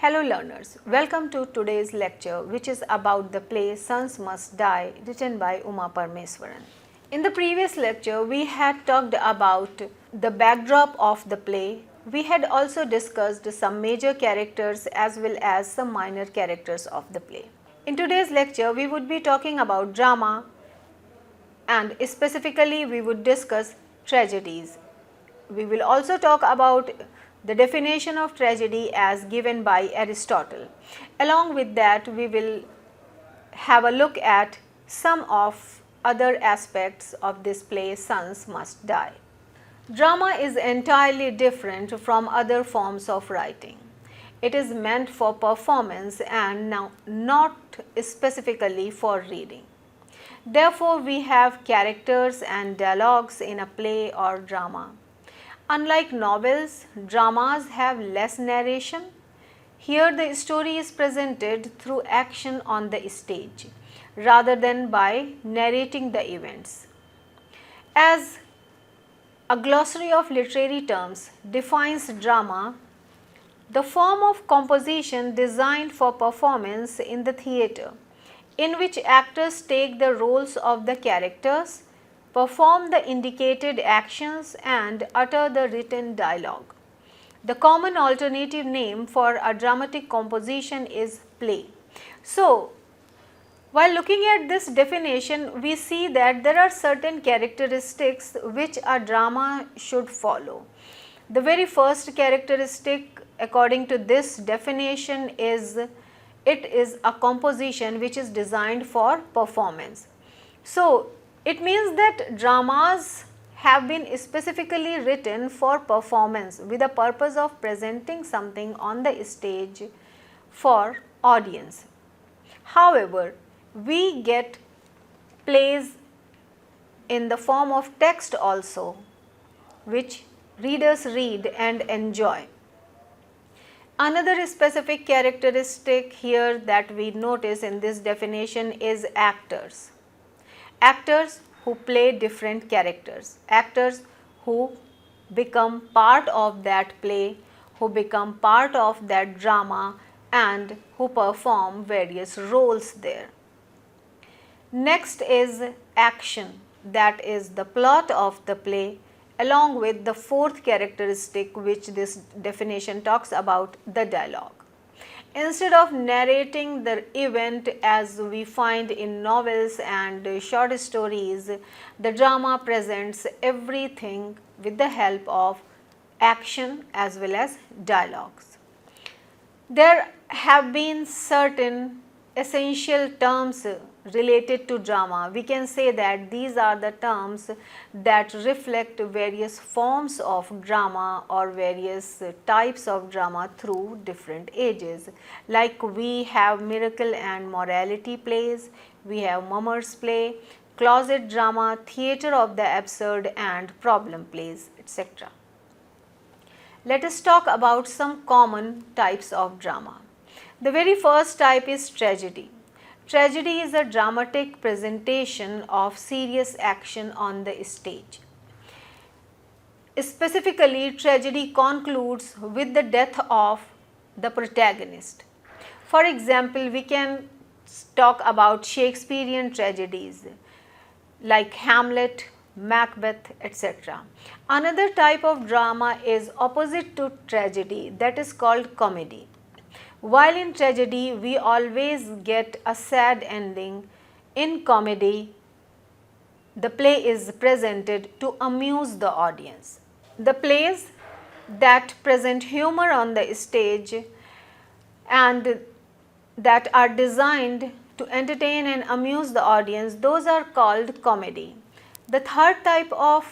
Hello learners, welcome to today's lecture which is about the play Sons Must Die written by Uma Parmeswaran. In the previous lecture we had talked about the backdrop of the play. We had also discussed some major characters as well as some minor characters of the play. In today's lecture we would be talking about drama and specifically we would discuss tragedies. We will also talk about the definition of tragedy as given by Aristotle. Along with that, we will have a look at some of other aspects of this play, Sons Must Die. Drama is entirely different from other forms of writing. It is meant for performance and now not specifically for reading. Therefore, we have characters and dialogues in a play or drama. Unlike novels, dramas have less narration. Here the story is presented through action on the stage rather than by narrating the events. As a glossary of literary terms defines drama, the form of composition designed for performance in the theatre, in which actors take the roles of the characters, perform the indicated actions and utter the written dialogue. The common alternative name for a dramatic composition is play. So, while looking at this definition, we see that there are certain characteristics which a drama should follow. The very first characteristic according to this definition is it is a composition which is designed for performance. So, it means that dramas have been specifically written for performance with the purpose of presenting something on the stage for audience. However, we get plays in the form of text also, which readers read and enjoy. Another specific characteristic here that we notice in this definition is actors. Actors who play different characters, actors who become part of that play, who become part of that drama and who perform various roles there. Next is action, that is the plot of the play, along with the fourth characteristic which this definition talks about, the dialogue. Instead of narrating the event as we find in novels and short stories, the drama presents everything with the help of action as well as dialogues. There have been certain essential terms related to drama. We can say that these are the terms that reflect various forms of drama or various types of drama through different ages. Like we have miracle and morality plays, we have mummers play, closet drama, theatre of the absurd and problem plays, etc. Let us talk about some common types of drama. The very first type is tragedy. Tragedy is a dramatic presentation of serious action on the stage. Specifically, tragedy concludes with the death of the protagonist. For example, we can talk about Shakespearean tragedies like Hamlet, Macbeth, etc. Another type of drama is opposite to tragedy, that is called comedy. While in tragedy we always get a sad ending, in comedy the play is presented to amuse the audience. The plays that present humor on the stage and that are designed to entertain and amuse the audience, those are called comedy. The third type of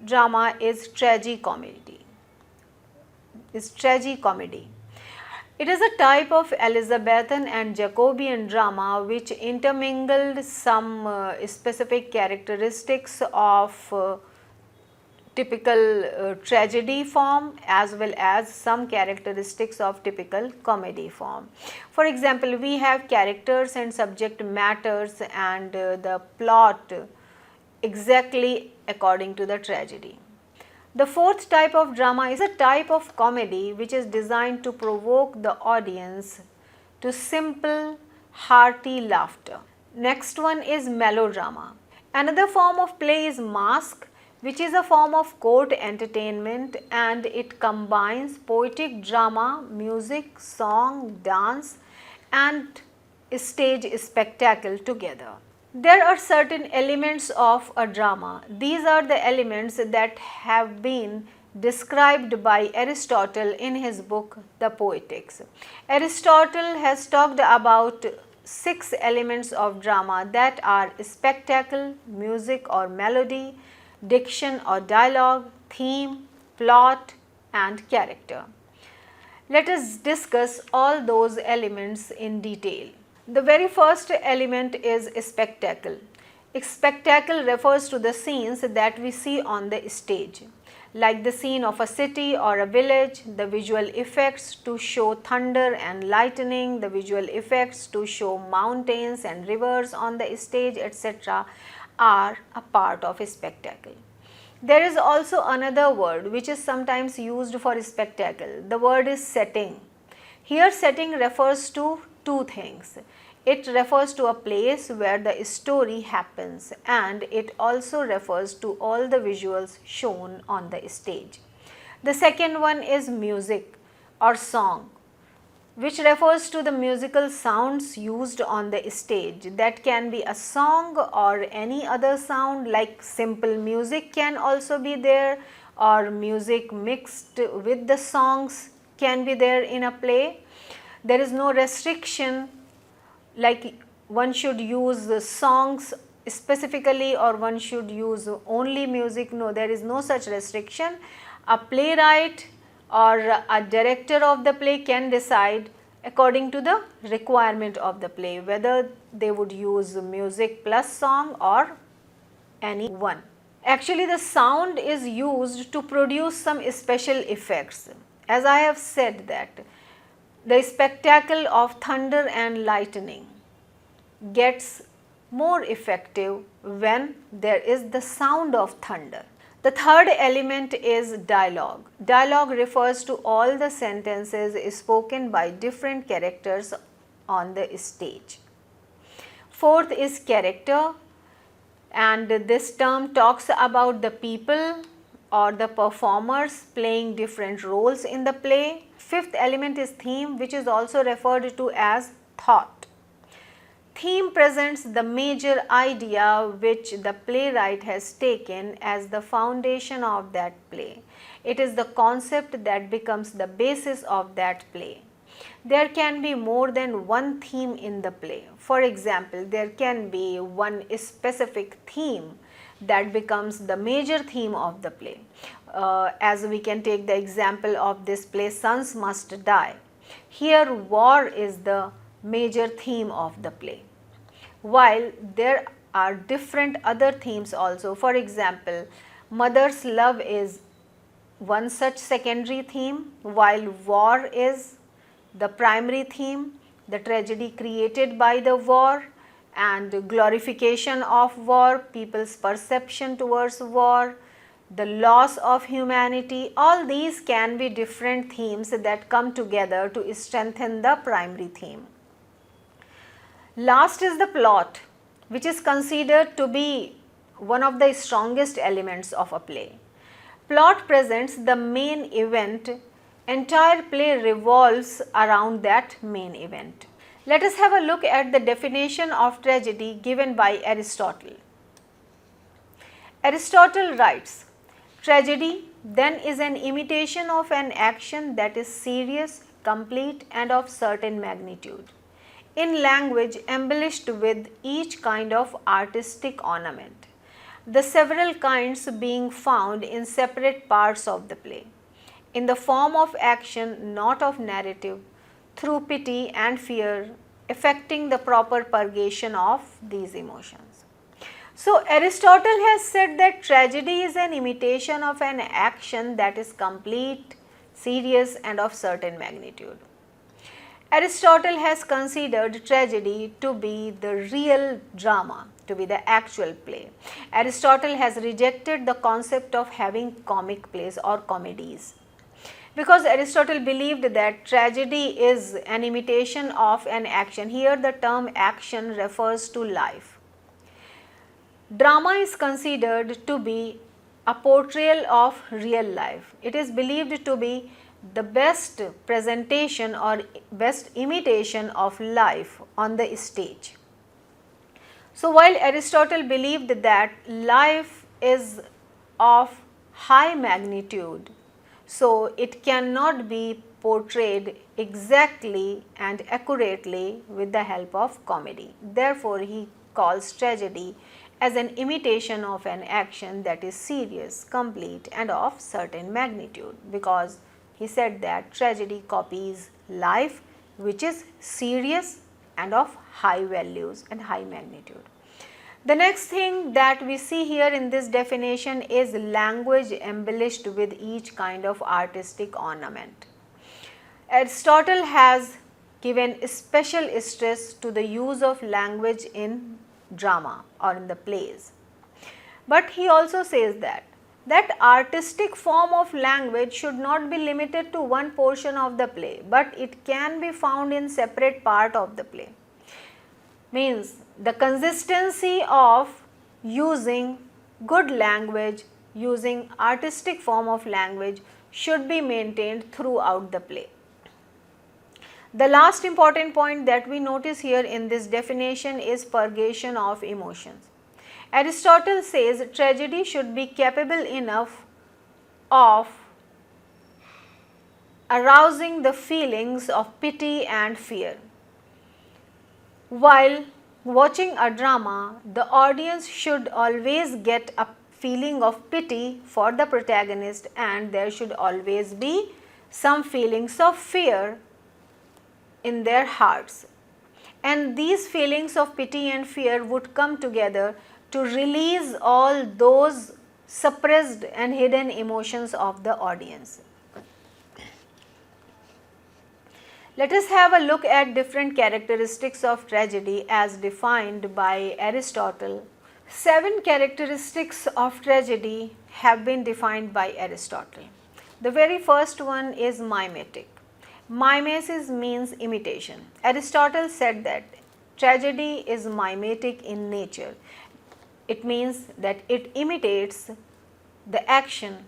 drama is tragicomedy. It is a type of Elizabethan and Jacobean drama which intermingled some specific characteristics of typical tragedy form as well as some characteristics of typical comedy form. For example, we have characters and subject matters and the plot exactly according to the tragedy. The fourth type of drama is a type of comedy which is designed to provoke the audience to simple, hearty laughter. Next one is melodrama. Another form of play is mask, which is a form of court entertainment, and it combines poetic drama, music, song, dance and stage spectacle together. There are certain elements of a drama. These are the elements that have been described by Aristotle in his book The Poetics. Aristotle has talked about 6 elements of drama, that are spectacle, music or melody, diction or dialogue, theme, plot and character. Let us discuss all those elements in detail. The very first element is spectacle. Spectacle refers to the scenes that we see on the stage, like the scene of a city or a village, the visual effects to show thunder and lightning, the visual effects to show mountains and rivers on the stage, etc. are a part of a spectacle. There is also another word which is sometimes used for spectacle. The word is setting. Here setting refers to two things. It refers to a place where the story happens, and it also refers to all the visuals shown on the stage. The second one is music or song, which refers to the musical sounds used on the stage. That can be a song or any other sound, like simple music can also be there, or music mixed with the songs can be there in a play. There is no restriction like one should use the songs specifically or one should use only music. No, there is no such restriction. A playwright or a director of the play can decide according to the requirement of the play whether they would use music plus song or any one. Actually, the sound is used to produce some special effects. As I have said that the spectacle of thunder and lightning gets more effective when there is the sound of thunder. The third element is dialogue. Dialogue refers to all the sentences spoken by different characters on the stage. Fourth is character, and this term talks about the people or the performers playing different roles in the play. Fifth element is theme, which is also referred to as thought. Theme presents the major idea which the playwright has taken as the foundation of that play. It is the concept that becomes the basis of that play. There can be more than one theme in the play. For example, there can be one specific theme that becomes the major theme of the play. As we can take the example of this play Sons Must Die. Here war is the major theme of the play, while there are different other themes also. For example, mother's love is one such secondary theme, while war is the primary theme, the tragedy created by the war and glorification of war, people's perception towards war, the loss of humanity. All these can be different themes that come together to strengthen the primary theme. Last is the plot, which is considered to be one of the strongest elements of a play. Plot presents the main event. Entire play revolves around that main event. Let us have a look at the definition of tragedy given by Aristotle. Aristotle writes, tragedy then is an imitation of an action that is serious, complete and of certain magnitude, in language embellished with each kind of artistic ornament, the several kinds being found in separate parts of the play, in the form of action, not of narrative, through pity and fear, affecting the proper purgation of these emotions. So, Aristotle has said that tragedy is an imitation of an action that is complete, serious and of certain magnitude. Aristotle has considered tragedy to be the real drama, to be the actual play. Aristotle has rejected the concept of having comic plays or comedies, because Aristotle believed that tragedy is an imitation of an action. Here the term action refers to life. Drama is considered to be a portrayal of real life. It is believed to be the best presentation or best imitation of life on the stage. So while Aristotle believed that life is of high magnitude, so it cannot be portrayed exactly and accurately with the help of comedy. Therefore, he calls tragedy as an imitation of an action that is serious, complete and of certain magnitude, because he said that tragedy copies life which is serious and of high values and high magnitude. The next thing that we see here in this definition is language embellished with each kind of artistic ornament. Aristotle has given special stress to the use of language in drama or in the plays. But he also says that artistic form of language should not be limited to one portion of the play, but it can be found in separate part of the play. Means the consistency of using good language, using artistic form of language should be maintained throughout the play. The last important point that we notice here in this definition is purgation of emotions. Aristotle says tragedy should be capable enough of arousing the feelings of pity and fear. While watching a drama, the audience should always get a feeling of pity for the protagonist, and there should always be some feelings of fear in their hearts. And these feelings of pity and fear would come together to release all those suppressed and hidden emotions of the audience. Let us have a look at different characteristics of tragedy as defined by Aristotle. 7 characteristics of tragedy have been defined by Aristotle. The very first one is mimetic. Mimesis means imitation. Aristotle said that tragedy is mimetic in nature. It means that it imitates the action.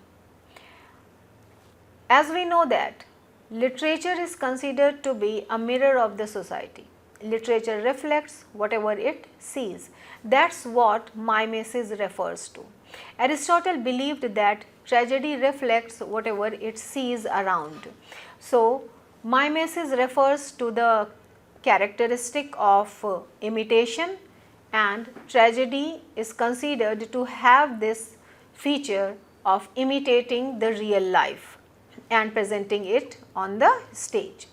As we know that literature is considered to be a mirror of the society. Literature reflects whatever it sees. That's what mimesis refers to. Aristotle believed that tragedy reflects whatever it sees around. So, mimesis refers to the characteristic of imitation, and tragedy is considered to have this feature of imitating the real life and presenting it on the stage.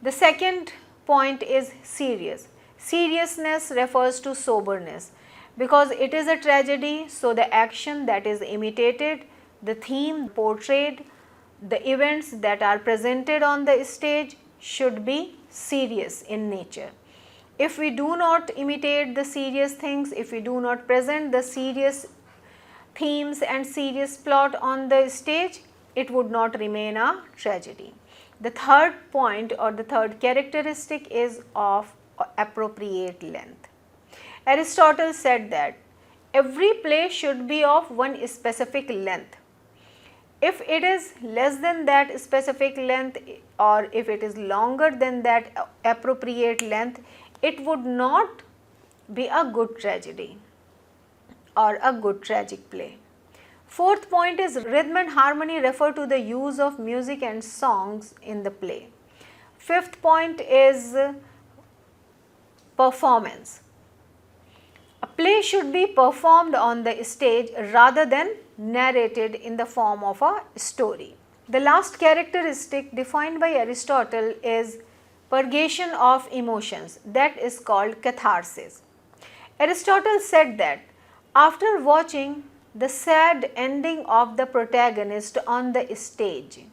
The second point is serious. Seriousness refers to soberness. Because it is a tragedy, so the action that is imitated, the theme portrayed, the events that are presented on the stage should be serious in nature. If we do not imitate the serious things, if we do not present the serious themes and serious plot on the stage, it would not remain a tragedy. The third point or the third characteristic is of appropriate length. Aristotle said that every play should be of one specific length. If it is less than that specific length, or if it is longer than that appropriate length, it would not be a good tragedy or a good tragic play. Fourth point is rhythm and harmony refer to the use of music and songs in the play. Fifth point is performance. A play should be performed on the stage rather than narrated in the form of a story. The last characteristic defined by Aristotle is purgation of emotions, that is called catharsis. Aristotle said that after watching the sad ending of the protagonist on the stage,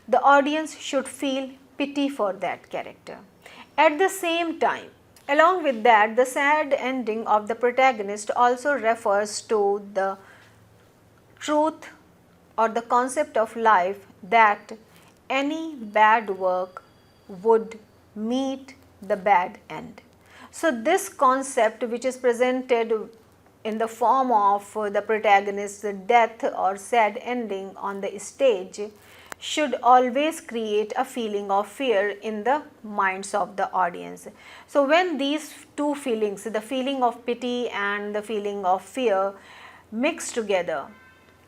the audience should feel pity for that character. At the same time, Along with that, the sad ending of the protagonist also refers to the truth or the concept of life that any bad work would meet the bad end. So, this concept, which is presented in the form of the protagonist's death or sad ending on the stage, should always create a feeling of fear in the minds of the audience. So, when these two feelings, the feeling of pity and the feeling of fear, mix together,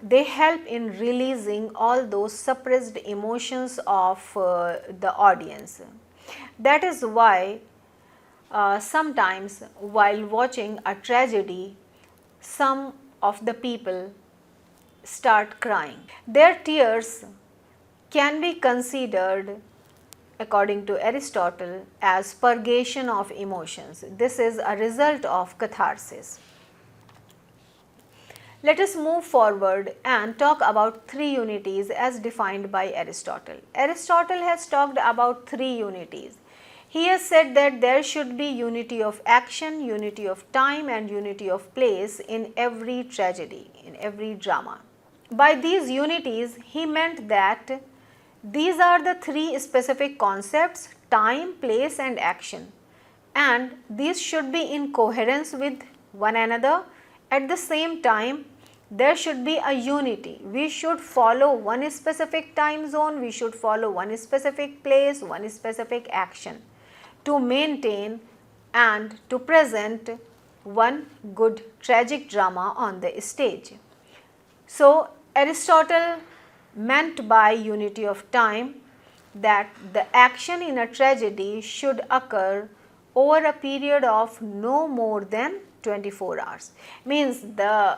they help in releasing all those suppressed emotions of the audience. That is why sometimes while watching a tragedy, some of the people start crying. Their tears can be considered, according to Aristotle, as purgation of emotions. This is a result of catharsis. Let us move forward and talk about three unities as defined by Aristotle. Aristotle has talked about three unities. He has said that there should be unity of action, unity of time, and unity of place in every tragedy, in every drama. By these unities, he meant that these are the three specific concepts: time, place, and action, and these should be in coherence with one another. At the same time, there should be a unity. We should follow one specific time zone, we should follow one specific place, one specific action to maintain and to present one good tragic drama on the stage. So, Aristotle meant by unity of time that the action in a tragedy should occur over a period of no more than 24 hours. Means the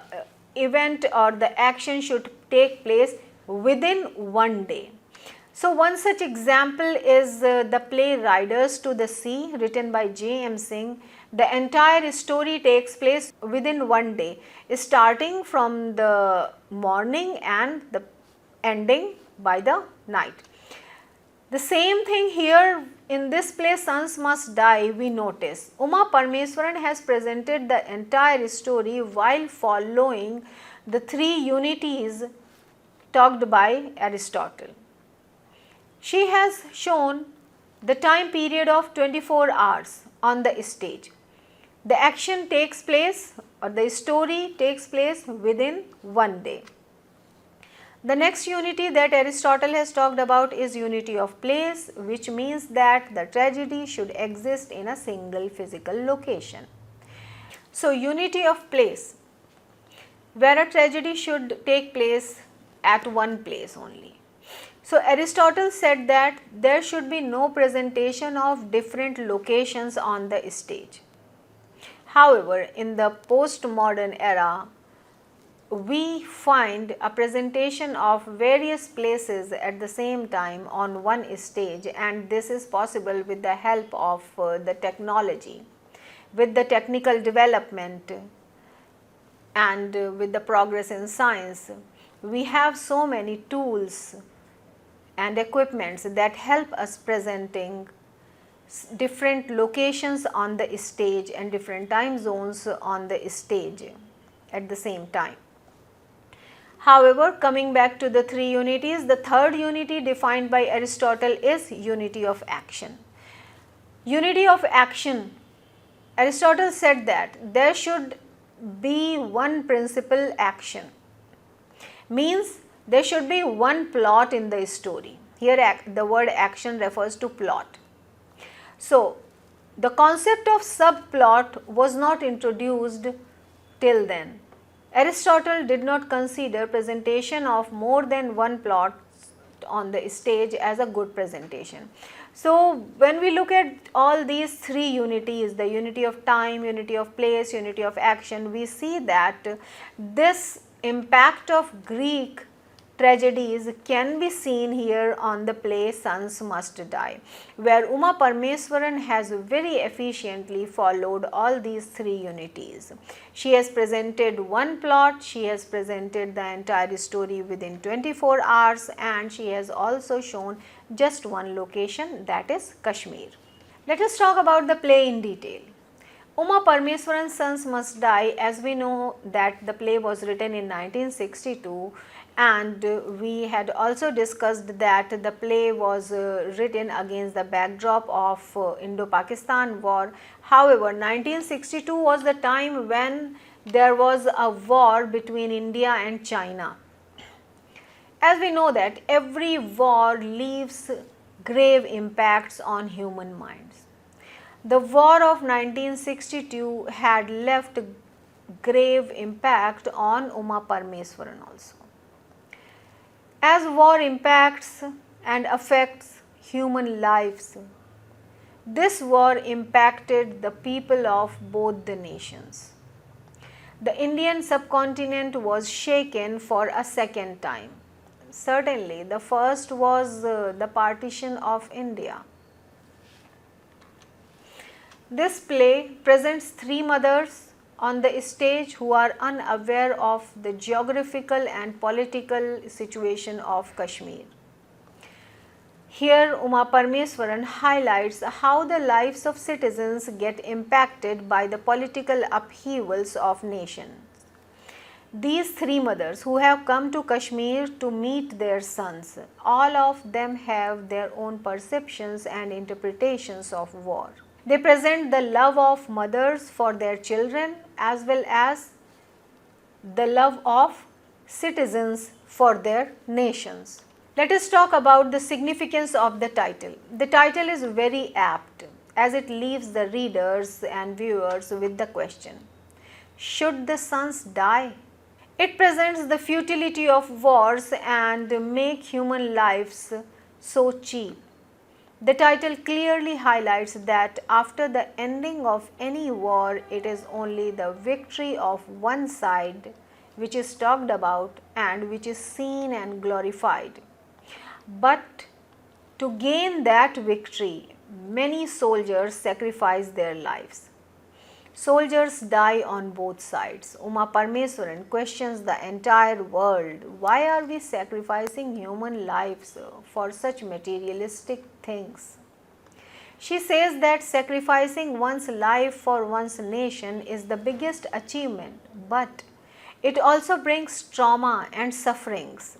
event or the action should take place within one day. So, one such example is the play Riders to the Sea, written by J.M. Singh. The entire story takes place within one day, starting from the morning and the ending by the night. The same thing here in this play Sons Must Die, we notice. Uma Parmeswaran has presented the entire story while following the three unities talked by Aristotle. She has shown the time period of 24 hours on the stage. The action takes place or the story takes place within one day. The next unity that Aristotle has talked about is unity of place, which means that the tragedy should exist in a single physical location. So, unity of place, where a tragedy should take place at one place only. So, Aristotle said that there should be no presentation of different locations on the stage. However, in the postmodern era, we find a presentation of various places at the same time on one stage, and this is possible with the help of the technology, with the technical development and with the progress in science. We have so many tools and equipments that help us presenting different locations on the stage and different time zones on the stage at the same time. However, coming back to the three unities, the third unity defined by Aristotle is unity of action. Unity of action, Aristotle said that there should be one principal action, means there should be one plot in the story. Here the word action refers to plot. So, the concept of subplot was not introduced till then. Aristotle did not consider presentation of more than one plot on the stage as a good presentation. So, when we look at all these three unities, the unity of time, unity of place, unity of action, we see that this impact of Greek tragedies can be seen here on the play Sons Must Die, where Uma Parmeswaran has very efficiently followed all these three unities. She has presented one plot, she has presented the entire story within 24 hours, and she has also shown just one location, that is Kashmir. Let us talk about the play in detail. Uma Parmeswaran's Sons Must Die, as we know that the play was written in 1962, and we had also discussed that the play was written against the backdrop of Indo-Pakistan war. However, 1962 was the time when there was a war between India and China. As we know that every war leaves grave impacts on human minds. The war of 1962 had left grave impact on Uma Parmeswaran also. As war impacts and affects human lives, this war impacted the people of both the nations. The Indian subcontinent was shaken for a second time. Certainly, the first was the partition of India. This play presents three mothers on the stage who are unaware of the geographical and political situation of Kashmir. Here, Uma Parmeswaran highlights how the lives of citizens get impacted by the political upheavals of nations. These three mothers who have come to Kashmir to meet their sons, all of them have their own perceptions and interpretations of war. They present the love of mothers for their children as well as the love of citizens for their nations. Let us talk about the significance of the title. The title is very apt as it leaves the readers and viewers with the question, should the sons die? It presents the futility of wars and make human lives so cheap. The title clearly highlights that after the ending of any war, it is only the victory of one side which is talked about and which is seen and glorified. But to gain that victory, many soldiers sacrifice their lives. Soldiers die on both sides. Uma Parmeswaran questions the entire world. Why are we sacrificing human lives for such materialistic things? She says that sacrificing one's life for one's nation is the biggest achievement, but it also brings trauma and sufferings.